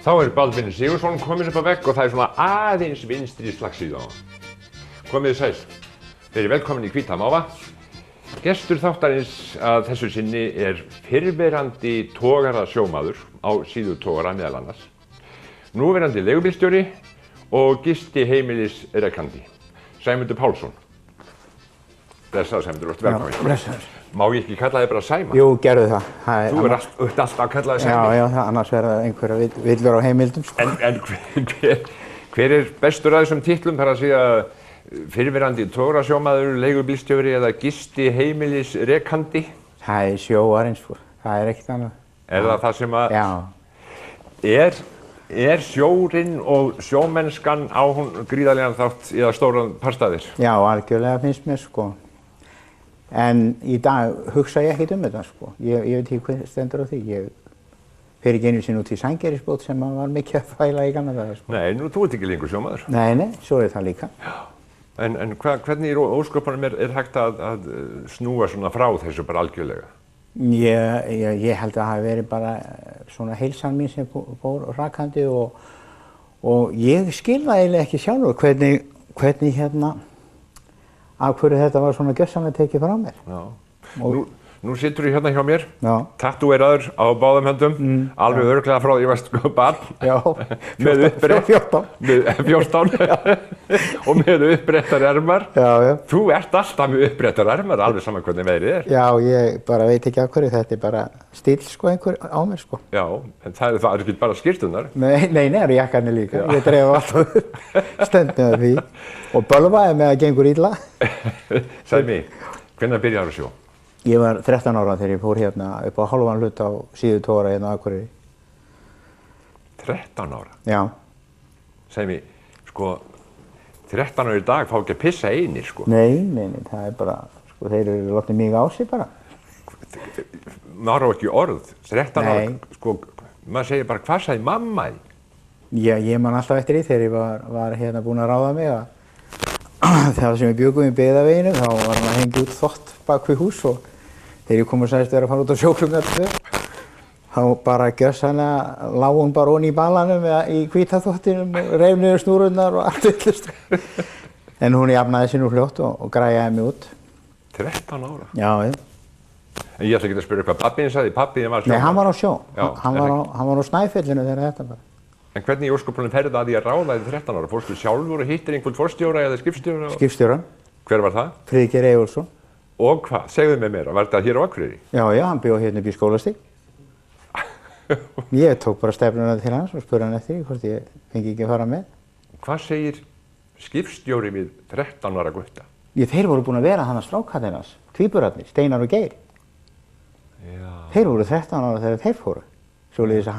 Þá Baldvin Sigurðsson kominn upp á vegg og það svona aðeins vinstri slagsíða á hann. Komið sæl. Verið velkomin í Hvíta Máva. Gestur þáttarins að þessu sinni fyrrverandi togarasjómaður á síðu togara meðal annars. Núverandi leigubílstjóri og gistiheimilisrekandi. Sæmundur Pálsson. Blessaður Sæmundur, velkomin. Blessaður. Má ég ekki kalla þig bara Sæma? Jú, gerðu það. Þú alltaf að kalla þig Sæmi. Já, annars verða einhverja villur á heimildum. Sko. En hver bestur að þessum titlum? Það að segja fyrrverandi togarasjómaður, leigubílstjóri eða gistiheimilisrekandi? Það sjóarinn, sko. Það ekkert annað. Það sem að... Já. Sjórinn og sjómennskan á hún gríðarlegan þátt eða stóran parstaðir? Já, algjörlega finnst mér, sko. En í dag hugsa ég ekkert þetta, sko. Ég veit ekki hvað stendur á því. Ég fer ekki einu sinni út í Sandgerðisbót sem var mikið að fæla í gamla daga, sko. Nei, þú ert ekki lengur sjómaður. Nei, svo það líka. Já. En hvernig í ósköpunum hægt að snúa svona frá þessu bara algjörlega? Ég held að það hafi verið bara svona heilsan mín sem fór rakandi og ég skil það eiginlega ekki sjálfur hvernig af hverju þetta var svona gjörsamlega tekið frá mér. Já. Nú situr þú hérna hjá mér, tattúeraður á báðum höndum, alveg örugglega frá því varst barn. Já, 14. 14 og með uppbrettar ermar. Já. Þú ert alltaf með uppbrettar ermar, alveg saman hvernig veðrið Já, ég bara veit ekki af hverju, þetta bara stíl sko einhver á mér sko. Já, en það ekki bara skyrtunar? Nei, það eru jakkarnir líka, ég dreif alltaf stendið af því og bölvaði með að gengur illa. Sæmi, hvenær byrjaði að sjó? Ég var 13 ára þegar ég fór hérna upp á hálfan hlut á síðu togara hérna á Akureyri. 13 ára? Já. Sæmi, sko, 13 ára í dag fá ekki að pissa einir, sko. Nei, það bara, sko, þeir eru látið mig á sig bara. Maður á ekki orð, 13 ára, sko, maður segir bara, hvað sagði mamma þín? Já, ég man alltaf eftir því þegar ég var hérna búinn að ráða mig að þegar sem við bjögum í byggðaveginu, þá var hann að hengja út þvott bak við hús og þegar ég kom og sagðist vera að fara út á sjóklungar þá bara gjörsamlega lá hún bara ofan í balanum í hvítaþvottinum og reif niður snúrurnar og allt villust. En hún jafnaði sig nú fljótt og græjaði mig út. 13 ára? Já. En ég ætla ekki að spyrja hvað pabbiðin sagði, pabbiðin var sjó? Nei, hann var á sjó. Hann var á Snæfellinu þegar þetta bara. En hvernig í ósköpunum ferði að því að ráða þig 13 ára? Fórstu sjálfur og hittir einhvern forstjóra eða skipstjóra? Skipstjóran. Hver var það? Friðgeir Eyjólfsson. Og hvað? Segðu mig meira, var þetta hér á Akureyri? Já, hann bjó hérna upp í Skólastíg. Ég tók bara stefnuna til hans og spurði hann eftir því hvort ég fengi ekki að fara með. Hvað segir skipstjóri við 13 ára gutta? Þeir voru búin að vera hann að strákarnir hans, tvíburarnir, Steinar og Geir. Já. Þeir voru 13 ára þegar þeir fóru. Svoleiðis að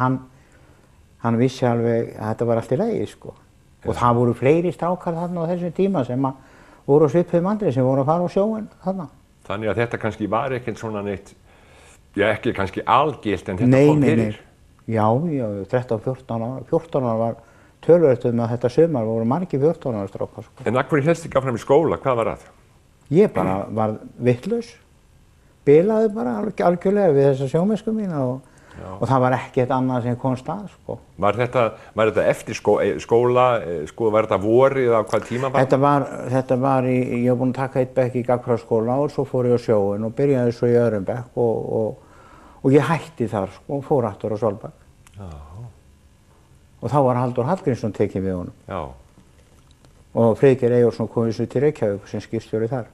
hann vissi alveg að þetta var allt í lagi, sko. Og það voru fleiri strákar þarna á þessum tíma sem voru á svipuðum aldri sem voru að fara á sjóinn þarna. Þannig að þetta kannski var ekkert svona neitt, ekki kannski algilt en þetta kom fyrir? Nei. Já, 13-14 ára. 14 ára var töluvert að þetta sumar voru margir 14 ára strákar, sko. En af hverju hélst ekki áfram í skóla? Hvað var það? Ég bara var vitlaus. Bilaði bara algjörlega við þessa sjómennsku mína og það var ekkert annað sem kom stað, sko. Var þetta eftir skóla, sko, var þetta vorið eða hvað tíma var? Þetta var ég var búinn að taka 1 bekk í gagnfræðaskóla og svo fór ég á sjóinn og byrjaði svo í 2. bekk og ég hætti þar, sko, og fór aftur á Svalbarð. Já. Og þá var Halldór Hallgrímsson tekinn við honum. Já. Og Friðgeir Eyjólfsson kom svo til Reykjavík sem skipstjóri þar.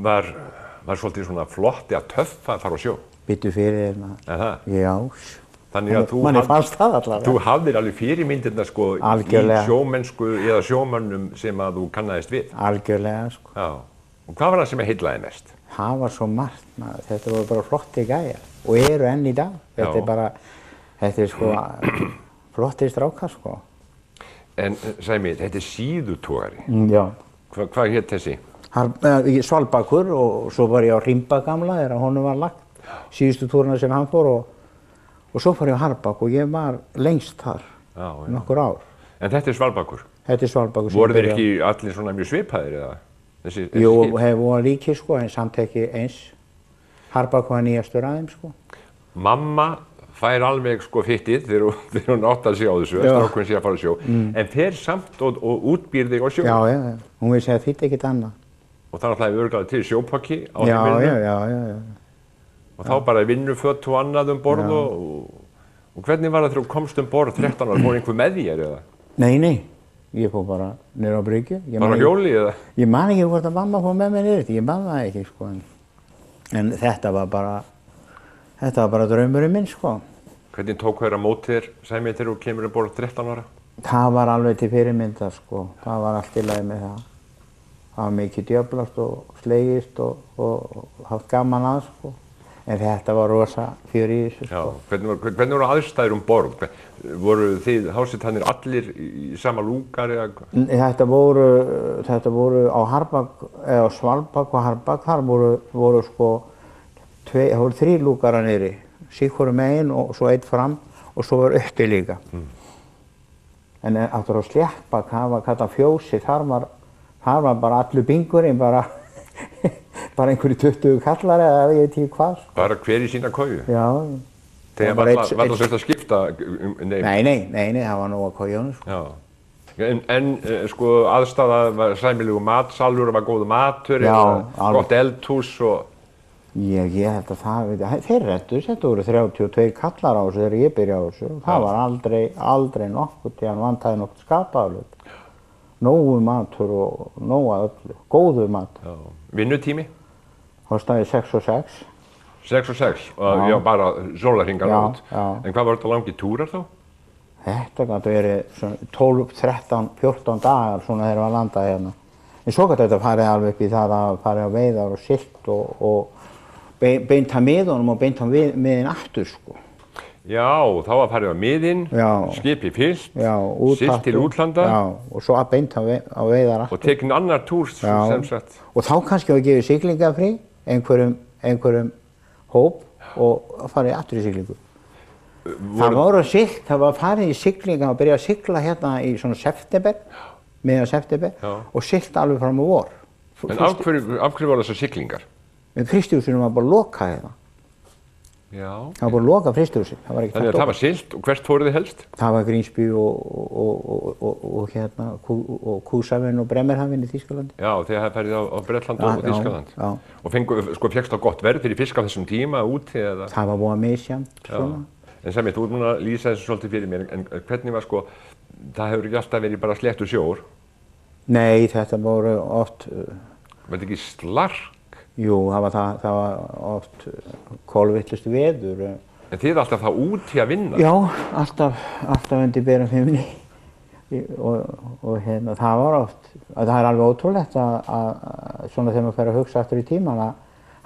Var svolítið svona flotti að töffa þar á sjó? Byttu fyrir þér maður. Eða? Já. Þannig að þú hafðir alveg fyrirmyndirna, sko, í sjómennsku eða sjómönnum sem að þú kannaðist við? Algjörlega, sko. Já. Og hvað var það sem heillaði mest? Það var svo margt, maður. Þetta voru bara flotti gæjar og eru enn í dag. Þetta sko flotti strákar, sko. En Sæmi, þetta síðutogari. Já. Hvað hét þessi? Svalbakur og svo var ég á Rimba gamla þegar honum var lagt. Síðustu túruna sem hann fór og svo fór ég á Harbak og ég var lengst þar nokkur ár. En þetta Svalbakur? Þetta Svalbarkur sem Voru þeir byrjaði. ekki allir svona mjög svipaðir eða? Þessi Jú, skip? hefur voru líkir sko, en samt ekki eins. Harbakk var nýjastur aðeim sko. Mamma fær alveg sko fittið þegar hún áttar sig á þessu, strákurinn sé að fara á sjó, en fer samt og útbýr þig á sjó. Já, hún vissi að þýtti ekkert annað. Og þannig að það er örgulega til sjópakki á Já. heimilinu. Og þá bara vinnuföt og annað borð og hvernig var það þegar þú komst borð 13 ára, fór einhver með þér eða? Nei, ég fór bara niður á bryggju. Bara hjóli eða? Ég man ekki hvort að mamma fór með mér niður, ég man það ekki sko. En þetta var bara draumurinn minn sko. Hvernig tók þér á móti þér, Sæmi, þegar þú kemur borð 13 ára? Það var alveg til fyrirmyndar sko, það var allt í lagi með það. Það var mikið djöflast og slegist og haft gaman að sko. En þetta var rosa fjör í þessu sko. Já, hvernig voru aðstæður borð? Voru þið hásitannir allir í sama lúkar eða? Þetta voru á Harbakk, eða á Svalbark og Harbakk, þar voru sko, það voru 3 lúkar að niðri. Síkvoru megin og svo 1 fram og svo var uppi líka. En aftur á Sléttbakk, það var kallað fjósi, þar var bara allur bingurinn, bara einhverju 20 kallar eða ég veit ekki hvað. Bara hver í sína koju? Já. Þegar var það þurft að skipta? Nei, það var nóg að kojónu sko. Já. En sko aðstaða var sæmilegu matsalur, var góðu matur, gott eldhús og... Ég held að þeir rettu, þetta voru 32 kallar á þessu þegar ég byrjaði á þessu. Það var aldrei nokkuð til hann vantaði nokkuð skapaðalög. Nógu matur og nógu að öllu, góðu matur. Já. Vinnutími? Þá staði 6 og 6. 6 og 6? Já, bara sólarhringar út. Já. En hvað var þetta langir túrar þá? Þetta gæti verið 12, 13, 14 dagar svona þegar við landaði hérna. En svo gæti þetta farið alveg upp í það að farið á veiðar og silt og beint að miðunum og beint að miðin aftur sko. Já, þá var farið á miðin, skipi fyllt, silt til útlanda. Já, og svo að beint á veiðar aftur. Og tekinn annar túr sem sagt. Og þá kannski að gefa siglingafrí einhverjum hóp og farið aftur í siglingu. Það var farið í siglinga og byrjað að sigla hérna í svona september, miðjan september og siglt alveg fram á vor. En af hverju voru þessar siglingar? En frystihúsinu var bara lokað hérna. Já. Það var bara lokað frystihúsinu. Þannig að það var siglt og hvert fóruð þið helst? Það var Grímsby og Kúsavinn og Bremerhaven í Þýskalandi. Já, þið hafði farið á Bretland og Þýskaland. Já. Og fékkst á gott verð fyrir fisk á þessum tíma úti eða? Það var búið misjafnt svona. En Sæmi, þú ert núna að lýsa þessu svolítið fyrir mér, en hvernig var sko, það hefur ekki alltaf verið bara sléttur sjór? Nei, þetta voru oft... Var þetta ekki slark? Jú, það var oft kolvitlaust veður. En þið alltaf þá úti að vinna? Já, alltaf undir berum himni. Og hérna, það var oft, það er alveg ótrúlegt að svona þegar maður fer að hugsa aftur í tíman að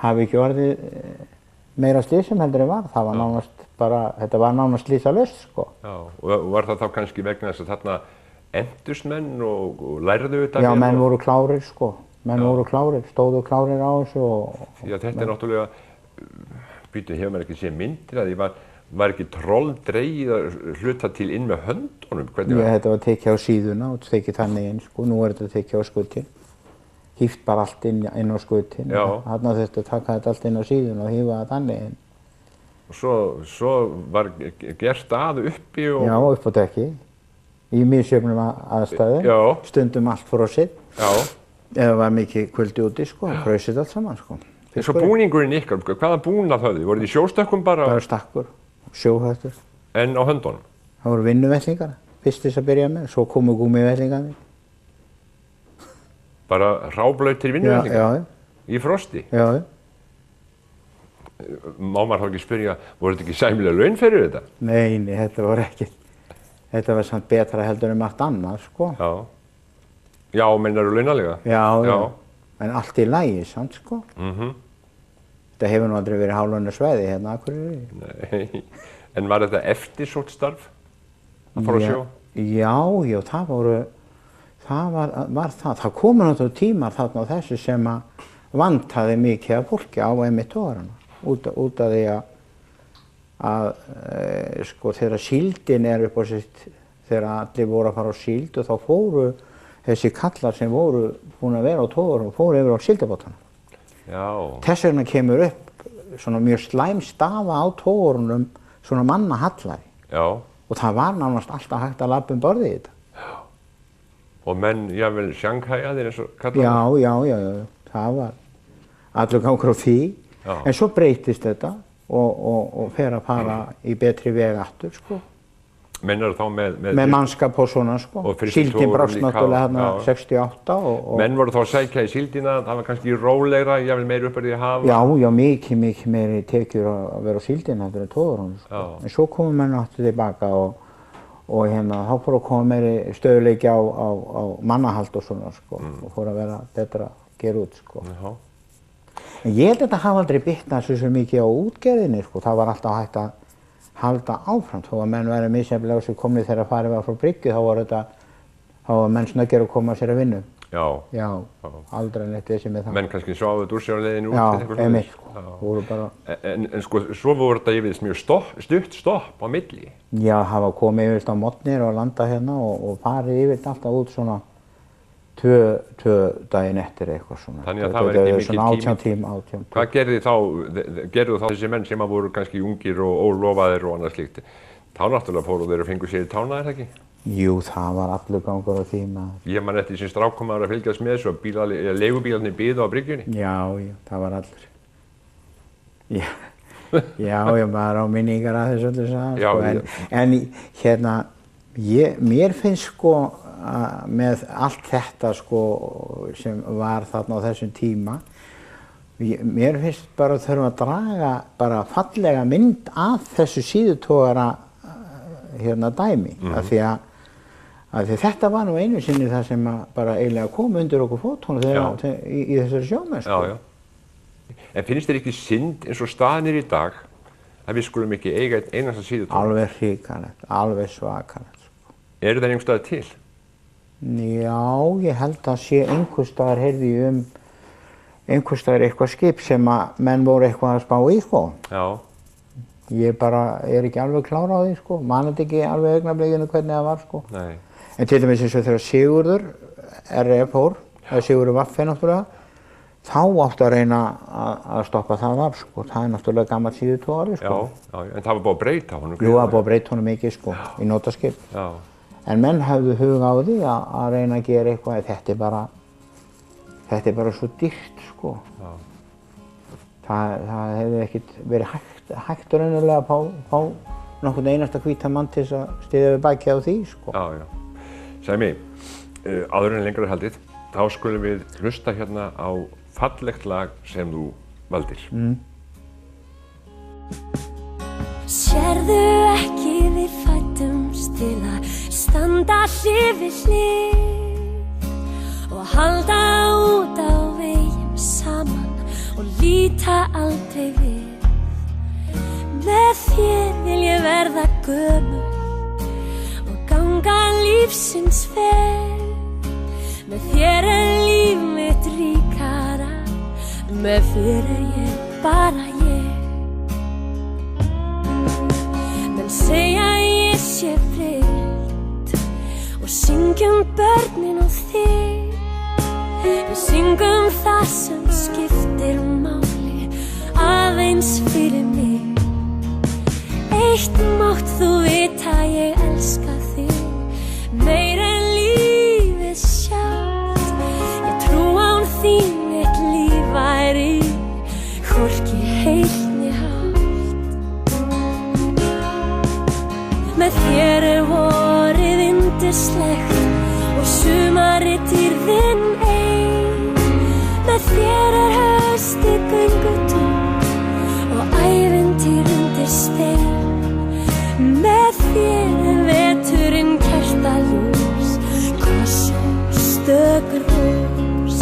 hafi ekki orðið meira slysum heldur en var. Það var nánast bara, þetta var nánast slysalaust sko. Já, og var það þá kannski vegna þess að þarna endust menn og lærðu þetta? Já, menn voru klárir sko. Menn voru klárir, stóðu klárir á þessu og... Já, þetta er náttúrulega, hefur maður ekki séð myndir að því var ekki troll dregið að hluta til inn með höndunum? Þetta var tekið á síðuna og tekið þannig inn sko, nú er þetta tekið á skutin. Híft bara allt inn á skutin. Þarna þurfti að taka þetta allt inn á síðuna og hífa það þannig inn. Og svo var gert að uppi og... Já, upp á dekki, í misjöfnum aðstæðum, stundum allt frosið. Eða var mikið kuldi úti sko, frausið allt saman sko. En svo búningurinn ykkar, hvaða búnað höfðu? Voruð þið sjóstökkum bara? Bara stakkur, sjóhættur. En á höndunum? Það voru vinnuvellingar, fyrst þess að byrja með, svo komu gúmívellingarnir. Bara ráblautir vinnuvellingar? Já. Í frosti? Já. Má maður þá ekki spyrja, voru þetta ekki sæmilega laun fyrir þetta? Nei, þetta var ekkert. Þetta var samt betra heldur en margt annað sko. Já, meinar þú launalega? Já. En allt í lagi samt sko. Þetta hefur nú aldrei verið hálaunarsvæði hérna, Akureyri. Nei, en var þetta eftirsótt starf að fara á sjó? Já, það var það. Það komu náttúrulega tímar þarna á þessu sem að vantaði mikið af fólki á einmitt togarana. Út af því að sko þegar síldin er upp á sitt þegar allir voru að fara á síld og þá fóru þessi kallar sem voru búin að vera á togurum fóru yfir á síldabátana. Já. Þess vegna kemur upp svona mjög slæm staða á togurunum, svona mannahallæri. Já. Og það var nánast alltaf hægt að labba borð í þetta. Já. Og menn, jável, sjanghæjaðir eins og kallar það? Já. Það var allur gangur á því. Já. En svo breytist þetta og fer að fara í betri veg aftur, sko. Menn þá með mannskap og svona, sko. Síldin brást náttúrulega hérna 68 og... Menn voru þá að sækja í síldina, það var kannski rólegra, jável meiri uppverði að hafa? Já, mikið meiri tekjur að vera á síldina heldur en togurunum, sko. En svo komu menn aftur tilbaka og hérna, þá fór að koma meiri stöðuleiki á mannahald og svona, sko. Og fór að vera betra að gera út, sko. Já. En ég held að þetta hafa aldrei bitnað svo mikið á útgerðinni, sko. Það var alltaf hægt að halda áfram, þó að menn væri misjafnlega sem komnið þegar farið var frá bryggju, þá var menn snöggir að koma sér að vinnu. Já, aldrei neitt þessi með það. Menn kannski sváfuð úr sér á leiðinu út? Já, einmitt, sko. Voru bara... En sko, svo voru þetta yfirleitt mjög stutt stopp á milli? Já, hafa komið yfirleitt á morgnir og landa hérna og farið yfirleitt alltaf út svona tvö daginn eftir eitthvað svona. Þannig að það var ekki mikil tími? Svona 18 tíma. Hvað gerðu þá þessi menn sem voru kannski ungir og ólofaðir og annað slíkt? Þá náttúrulega fóru þeir og fengu sér í tána, er það ekki? Jú, það var allur gangur á því maður. Ég man eftir sem strákkomaður að fylgjast með þessu og leigubílarnir biðu á bryggjunni? Já, það var allur. Já, maður á minningar að þessu öllu saman, sko. En hérna, mér finnst sko með allt þetta sko sem var þarna á þessum tíma, mér finnst bara að þurfa að draga bara fallega mynd af þessu síðutogara hérna dæmi, af því að þetta var nú einu sinni það sem bara eiginlega kom undir okkur fótunum í þessari sjómennsku. Já. En finnst þér ekki synd eins og staðnir í dag að við skulum ekki eiga einn einasta síðutogara? Alveg hrikalegt, alveg svakalegt. Eru það einhvers staðar til? Já, ég held að sé einhvers staðar heyrði einhvers staðar eitthvað skip sem að menn voru eitthvað að spá í, sko. Já. Ég bara ekki alveg klár á því, sko. Man þetta ekki alveg augnablikinu hvernig það var, sko. Nei. En til dæmis eins og þegar Sigurður RF fór, eða Sigurður Vaffe náttúrulega, þá áttu að reyna að stoppa það af, sko. Það náttúrulega gamall síðutogari, sko. Já, en það var búið að breyta honum? Jú, það var búið að breyta honum mikið, sko, í notaskip. Já. En menn hafðu hug á því að reyna að gera eitthvað, þetta er bara svo dýrt, sko. Já. Það hefði ekkert verið hægt raunverulega að fá nokkurn einasta hvítan mann til að styðja við bakið á því, sko. Já. Sæmi, áður en lengra er haldið, þá skulum við hlusta hérna á fallegt lag sem þú valdir. Sérðu ekki við fæddumst til að standa hlið við hlið og halda út á veginn saman og líta aldrei við. Með þér vil ég verða gömul og ganga lífsins veg. Með þér er líf mitt ríkara, með þér er ég bara ég. Segja ég sé fritt og syngjum börnin og þig. Við syngjum það sem skiptir máli aðeins fyrir mig. Eitt mátt þú vita, ég elska þig meir en lífið sjálft. Ég trú án þín mitt líf væri hvorki heilt né hálft. Með þér er vorið yndislegt og sumarið dýrðin ein. Með þér er haustið göngutúr og ævintýr undir stein. Með þér er veturinn kertaljós, koss og stökur rós.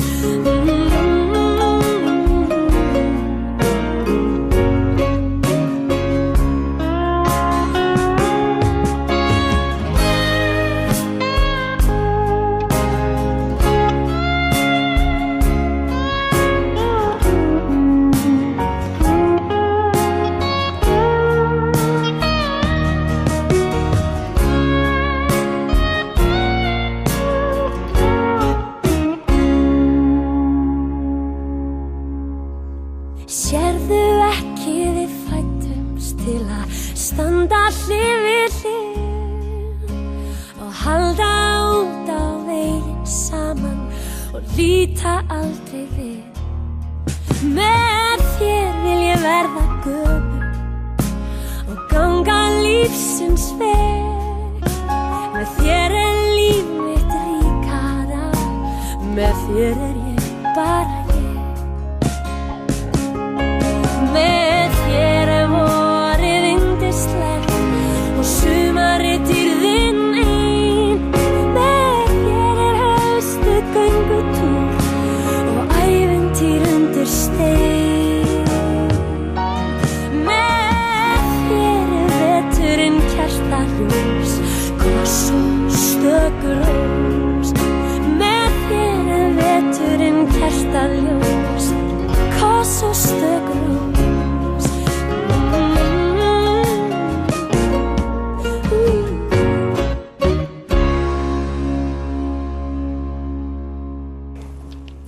líta aldrei við. Með þér vil ég verða gömul og ganga lífsins veg. Með þér líf mitt ríkara, með þér ég bara ég. Með þér vorið yndislegt og sumarið dýrðin ein. Með þér haustið göngutúr og ævintýr undir stein. Með þér veturinn kertaljós, koss og stöku rós. Með þér veturinn kertaljós, koss og stöku rós.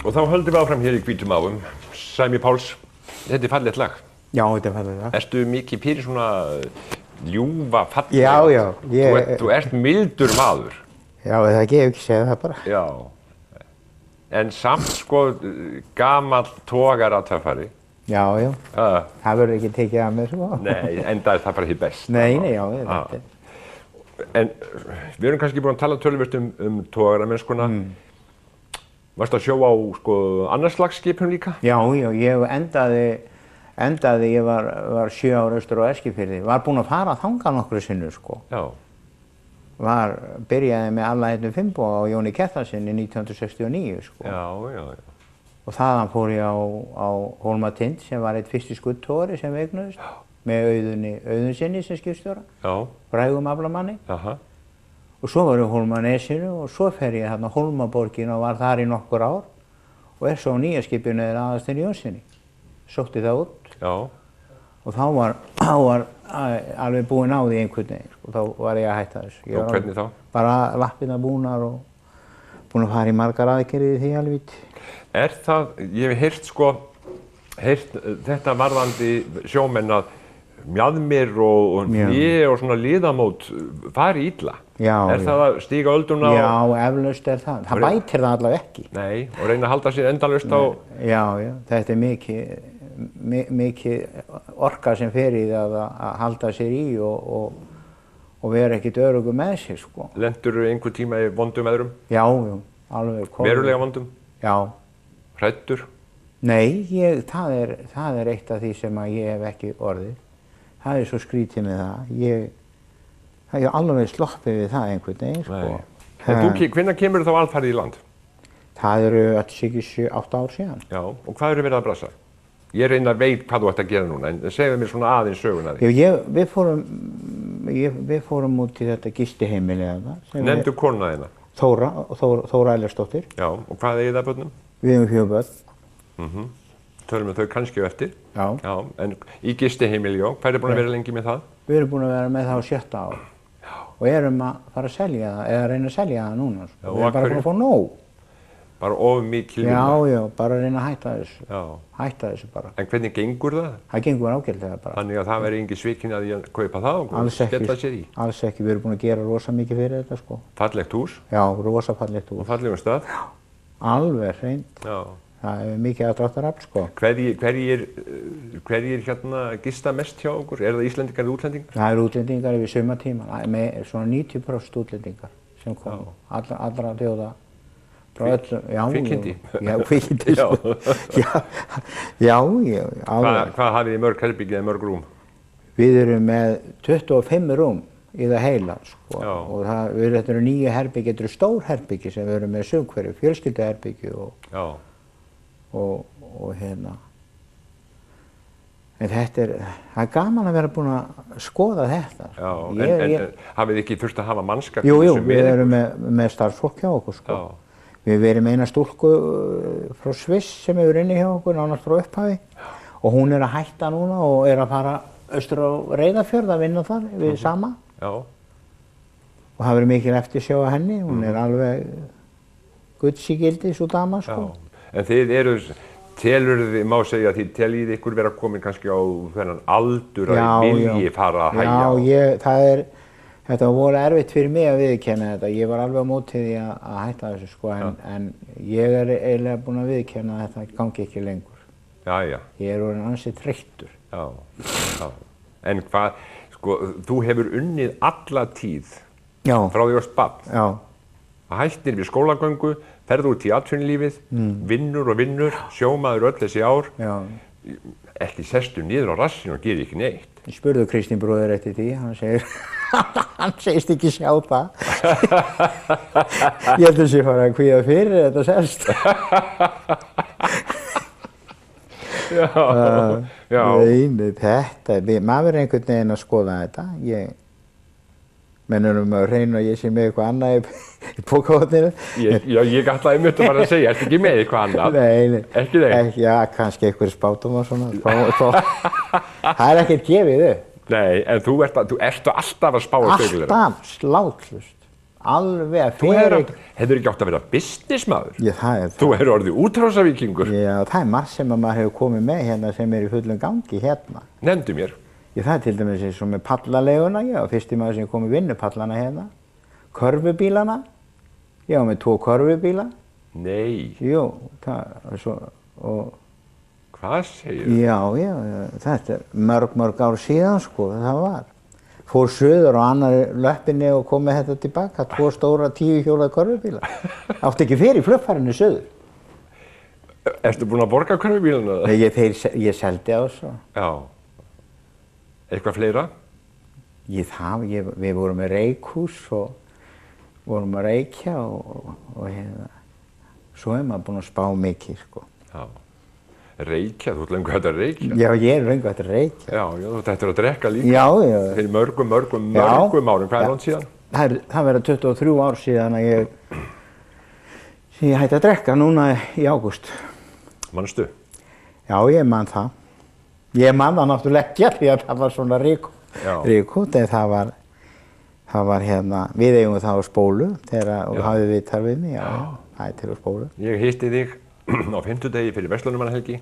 Og þá höldum við áfram hér í Hvítum ávum. Sæmi Páls, þetta fallegt lag. Já, þetta fallegt lag. Ertu mikið fyrir svona ljúfa fallega? Já, Þú ert mildur maður. Já, það ekki, ég hef ekki segið það bara. Já. En samt sko gamall togaratöffari. Já. Það verður ekki tekið af mér, sko. Nei, enda það bara því best. Nei, já, þetta. En við erum kannski búin að tala töluvert togaramennskuna. Varstu að sjó á sko annars slags skipum líka? Já, ég endaði, ég var 7 ára austur á Eskifirði. Var búinn að fara þangað nokkru sinnum, sko. Já. Byrjaði með Alla heitnum Finnboga og Jóni Kjartanssyni 1969, sko. Já. Og þaðan fór ég á Hólmatind sem var eitt fyrsti skuddtogari sem við eignuðust. Með Auðunsinni sem skipstjóra. Já. Frægum aflamanni. Jaha. Og svo var ég á Hólmanesinu og svo fer ég þarna á Hólmaborgina og var þar í nokkur ár og svo á nýja skipinu Aðalsteini Jónssyni. Sótti það út. Já. Og þá var alveg búinn á því einhvern veginn, sko. Þá var ég að hætta þessu. Og hvernig þá? Bara lappirnar búnar og búinn að fara í margar aðgerðir í því alveg. Er það, ég hef heyrt þetta varðandi sjómenn að mjaðmir og hné og svona liðamót fari illa. Já. Það að stíga ölduna og... Já, eflaust það. Það bætir það allavega ekki. Nei, og reyna að halda sér endalaust á... Já, þetta mikið orka sem fer í það að halda sér í og vera ekkert öruggur með sér, sko. Lenturðu einhver tíma í vondum veðrum? Já, alveg. Verulega vondum? Já. Hræddur? Nei, það er eitt af því sem ég hef ekki orðið. Það svo skrítið með það. Ég hef alveg sloppið við það einhvern veginn, sko. En hvenær kemur þá alfarið í land? Það eru alls ekki 7-8 ár síðan. Já, og hvað eru verið að brasa? Ég reyna að veit hvað þú ætti að gera núna, en segðu mér svona aðeins söguna því. Við fórum út í þetta gistiheimili þarna. Nefndu konuna þína? Þóra Ellersdóttir. Já, og hvað eigið það börnum? Við hefum 4 börn. Tölum þau kannski eftir. Já. En í gistiheimili, já. Hvað búin að vera lengi með það? Við erum búin að vera með það á 7. ár. Já. Og erum að fara að selja það, eða að reyna að selja það núna. Já, við erum bara búin að fá nóg. Bara of mikil vinna? Já, bara að reyna að hætta þessu. Já. Hætta þessu bara. En hvernig gengur það? Það gengur ágætlega bara. Þannig að það verði engin svikin að ég kaupa það og skella sér í? Alls ekki. Við erum búin að gera rosa mikið fyrir þetta, sko. Fallegt hús? Já, rosa fallegt hús. Og fallegum stað? Já. Alveg hreint. Já. Það er mikið aðdráttarafl, sko. Hverjir hérna gista mest hjá okkur? Er það Íslendingar eða útlendingar? Það eru útlendingar yfir sumartíma. Svona 90% útlendingar sem komu. Allra þjóða. Kvikindi? Já, kvikindi. Já. Hvað hafið þið mörg herbyggi eða mörg rúm? Við erum með 25 rúm í það heila, sko. Og þetta eru 9 herbyggi, þetta eru stór herbyggi sem við erum með sumhverju, fjölskylduherbyggi og hérna. En það er gaman að vera búin að skoða þetta. Já, en hafið þið ekki þurft að hafa mannskap? Jú, við erum með starfsfólk hjá okkur, sko. Við erum með eina stúlku frá Sviss sem hefur inni hjá okkur, nánast frá upphafi. Og hún er að hætta núna og er að fara austur á Reyðarfjörð að vinna þar við sama. Já. Og það verður mikil eftirsjá af henni, hún er alveg gullsígildi, svo dama, sko. Já. En þið telurðu, má segja að þið teljið ykkur vera komin kannski á þennan aldur að vilji fara að hægja á? Já, þetta var voru erfitt fyrir mig að viðurkenna þetta. Ég var alveg á móti því að hætta þessu, sko, en ég eiginlega búinn að viðurkenna að þetta gangi ekki lengur. Já. Ég orðinn ansi þreyttur. Já. En hvað, sko, þú hefur unnið alla tíð Já. frá því varst barn. Já. Hættir við skólagöngu, ferð út í atvinnulífið, vinnur og vinnur, sjómaður öll þessi ár. Já. Ekki sestu niður á rassinn og gerir ekki neitt. Ég spurði Kristín bróðir eftir því, hann segir, hann segist ekki sjá það. Ég held að sé fara að kvíða fyrir þetta sérst. Já. Nei, þetta, maður er einhvern veginn að skoða þetta. Mennum að reyna að ég sé með eitthvað annað í bókahotninu. Ég ætlaði einmitt að fara að segja, ertu ekki með eitthvað annað? Nei. Ekki þeim? Já, kannski einhverjir spátum og svona. Það er ekkert gefið upp. Nei, en þú ert alltaf að spá í speglera. Alltaf, slátlust. Alveg fyrir. Hefur ekki átt að vera businessmaður? Já, það er það. Þú hefur orðið útrásavíkingur. Já, það er margt sem að maður hefur komið með hérna sem er í fullum gangi hérna. Nefndu mér. Það er til dæmis eins og með pallaleguna, ég var fyrsti maður sem kom í vinnupallana hérna. Körfubílana, ég var með 2 körfubíla. Nei. Jú, það er svo, og... Hvað segir þú? Já, þetta er mörg ár síðan sko, það var. Fór suður á annari löppinni og kom með þetta tilbaka, 2 stóra 10 hjólaða körfubíla. Átti ekki fyrir flugfarinu suður. Ertu búinn að borga körfubílana? Nei, ég seldi á þessu. Já. Eitthvað fleira? Við vorum með reikhús og vorum að reykja og hérna. Svo er maður búinn að spá mikið, sko. Já. Reykja, þú ert löngu hægt að reykja? Já, ég er löngu hægt að reykja. Já, þú ættir að drekka líka. Já. Fyrir mörgum árum. Hvað er langt síðan? Það verða 23 ár síðan að ég hætti að drekka núna í ágúst. Manstu? Já, ég man það. Ég man það náttúrulega ekki því að það var svona ríkút, en það var hérna, við eigum það á Spólu og hafði viðtal við mig, já, það er til á Spólu. Ég hitti þig á 50 degi fyrir Verslunarmannahelgi.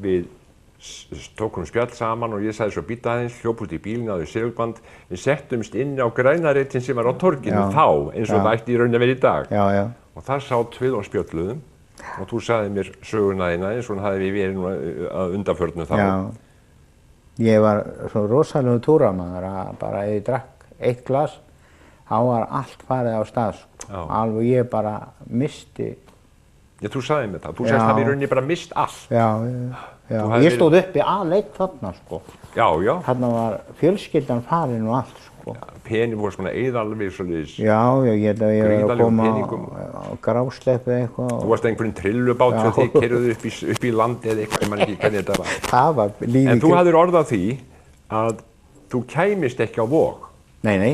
Við tókum spjall saman og ég sagði svo býta aðeins, hljóp út í bílinn á því segurband. Við settumst inn á grænareitin sem var á torginu þá, eins og það ætti í raun að vera í dag. Já. Og þar sátt við og spjölluðum. Og þú sagði mér söguna þína eins og hann hafði við verið nú að undanförnu þá. Já, ég var svo rosalegu túramaður að bara ef ég drakk 1 glas, þá var allt farið á stað. Alveg ég bara misti. Já, þú sagði mér það. Þú sagðist að við rauninni bara mist allt. Já. Ég stóð uppi aðeinn þarna, sko. Já. Þarna var fjölskyldan farin og allt, sko. Pening voru svona eðalveg svolítið. Já, ég held að ég var að koma á grásleppu eitthvað. Þú varst einhverjum trillubát þegar þið keyrðuð upp í landi eða eitthvað, ég man ekki hvernig þetta var. Það var lífið. En þú hafðir orð á því að þú kæmist ekki á Vog. Nei.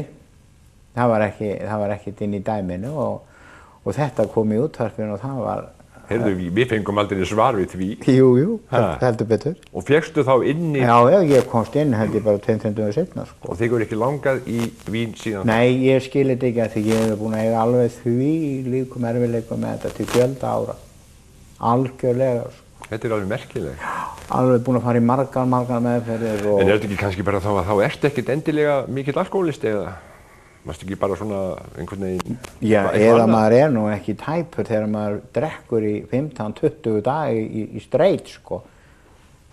Það var ekkert inn í dæminu og þetta kom í útvarpinu og það var... Heyrðu, við fengum aldrei svar við því. Jú, heldur betur. Og fékkstu þá inni... Já, ég komst inn held ég bara 2-3 dögum seinna, sko. Og þig voru ekki langað í Vín síðan? Nei, ég skil þetta ekki að því ég hef búinn að eiga alveg því líkum erfiðleikum með þetta til fjölda ára. Algjörlega, sko. Þetta er alveg merkileg. Alveg búinn að fara í margar meðferðir og... En er þetta ekki kannski bara þá ertu ekkert endilega mikill alkohólisti eða? Varstu ekki bara svona einhvern veginn... Já, eða maður er nú ekki tæpur þegar maður drekkur í 15-20 dagi í streit, sko.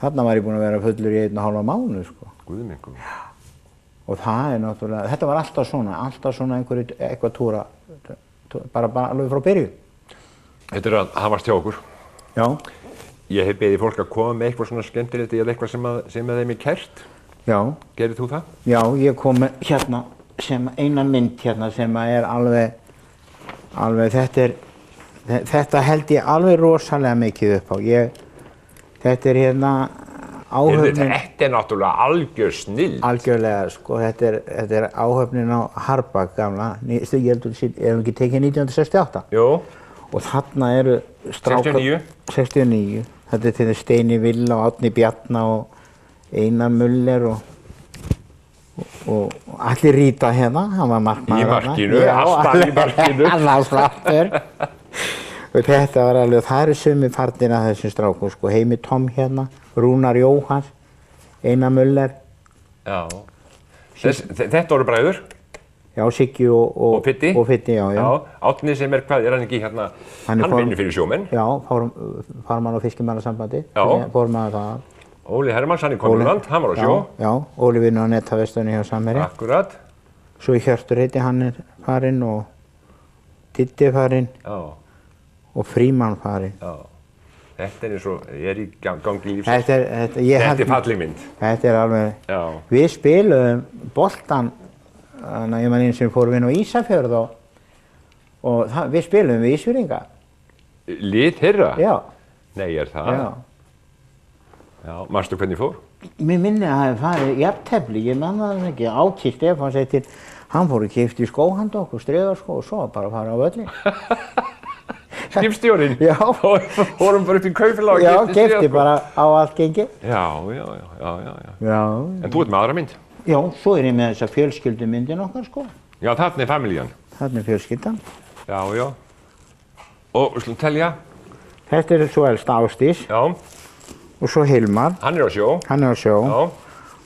Þarna var ég búinn að vera fullur í 1,5 mánuð, sko. Guð minn góður. Og það er náttúrulega, þetta var alltaf svona eitthvað túra, bara alveg frá byrju. Þetta er að hafast hjá okkur. Já. Ég hef beðið fólk að koma með eitthvað svona skemmtilegt eða eitthvað sem þeim er kært. Já. Gerir þú það? Já, ég kom með hérna. Sem eina mynd hérna sem er alveg þetta held ég alveg rosalega mikið upp á. Þetta er hérna áhöfnin... Þetta er náttúrulega algjör snill. Algjörlega, sko. Þetta er áhöfnin á Harbak gamla. Ég held að ekki tekið 1968. Jú. Og þarna eru strákar... 69. Þetta er til þess Steini Villa og Árni Bjarna og Einar Müller og allir Ríta hérna, hann var markmaður. Í markinu, alltaf í markinu. Alltaf flottur. Og þetta var alveg, það eru sumi farnir af þessum strákum, sko. Heimi Tom hérna, Rúnar Jóhanns, Einar Müller. Já. Þetta voru bræður? Já, Siggi og Pitti. Og Pitti, já. Árni sem hvað, hann ekki hérna, hann vinnur fyrir sjómenn. Já, farmann- og fiskimannasambandi. Já. Formaður það. Óli Hermanns, hann kominn á land, hann var á sjó. Já, Óli vinnur á Netavestunni hjá Samherja. Akkurat. Svo Hjörtur heiti, hann farinn og Diddi farinn. Já. Og Frímann farinn. Já. Þetta eins og, ég í gangi lífsins. Þetta falleg mynd. Þetta alveg, já. Við spiluðum boltan, þannig að ég man eins og fórum inn á Ísafjörð og við spiluðum við Ísfirðinga. Lið þeirra? Já. Nei, það? Já. Já, manstu hvernig fór? Mér minni að það hefði farið jafntefli, ég man það ekki, Áki Stefán segir til, hann fór og keypti skó handa okkur, strigaskó og svo bara farið á völlinn. Skipstjórinn? Já. Fórum bara upp í kaupfélag og keypti strigaskó? Já, keypti bara á allt gengi. Já. En þú ert með aðra mynd? Já, svo ég með þessa fjölskyldumyndin okkar sko. Já, þarna familjan? Þarna fjölskyldan. Já. Og slúm telja? Þetta svo elst Ásdís. Já. Og svo Hilmar. Hann á sjó. Já.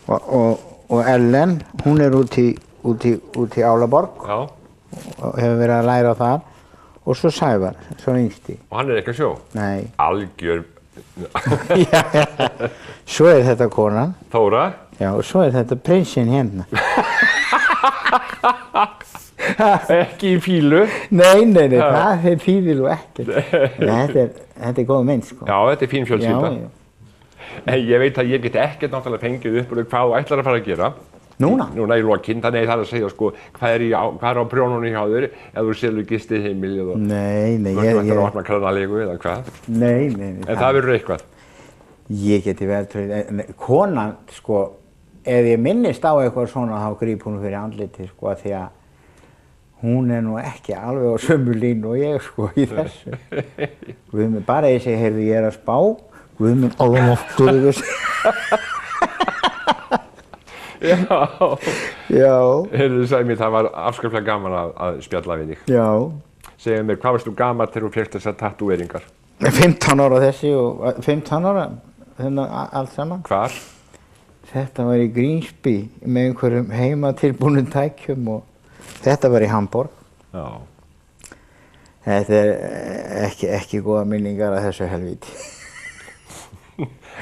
Og Ellen, hún út í Álaborg. Já. Og hefur verið að læra þar. Og svo Sævar, svo yngsti. Og hann ekki að sjó? Nei. Algjör. Svo þetta konan. Þóra? Já, og svo þetta prinsinn hérna. Ekki í fílu? Nei, það er fílu ekkert. Þetta góð mynd, sko. Já, þetta fín fjölskylda. En ég veit að ég get ekkert náttúrulega fengið upp úr hvað þú ætlar að fara að gera. Núna? Núna í lokinn, þannig það að segja sko, hvað er á prjónunni hjá þér ef þú selur gistið heimilið og... Nei, þú ætlar að opna kröðnalegu eða hvað? Nei. En það verður eitthvað? Ég geti vel trúið, konan, sko, ef ég minnist á eitthvað svona þá gríp hún fyrir andliti, sko, því að hún nú ekki alveg á sömu línu og ég, sko, í þessu. Guðmund, bara ég segi, heyrðu, ég að spá, Guðmund, alveg Já. Heyrðu, Sæmi, það var afskaplega gaman að spjalla við þig. Já. Segðu mér, hvað varst þú gamall þegar þú fékkst þessar tattúeringar? 15 ára þessi og 15 ára, allt saman. Hvar? Þetta var í Grímsby með einhverjum heimatilbúnum tækjum og þetta var í Hamborg. Já. Þetta ekki góða minningar af þessu helvíti.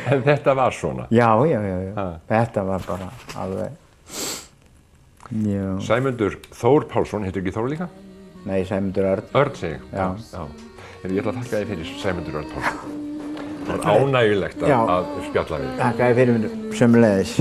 En þetta var svona? Já. Þetta var bara alveg. Já. Sæmundur Þór Pálsson, heitir ekki Þór líka? Nei, Sæmundur Örn. Örn, segi ég. Já. Ég ætla að þakka þér fyrir Sæmundur Örn Pálsson. Það var ánægilegt að spjalla við þig. Þakka þér fyrir sömuleiðis.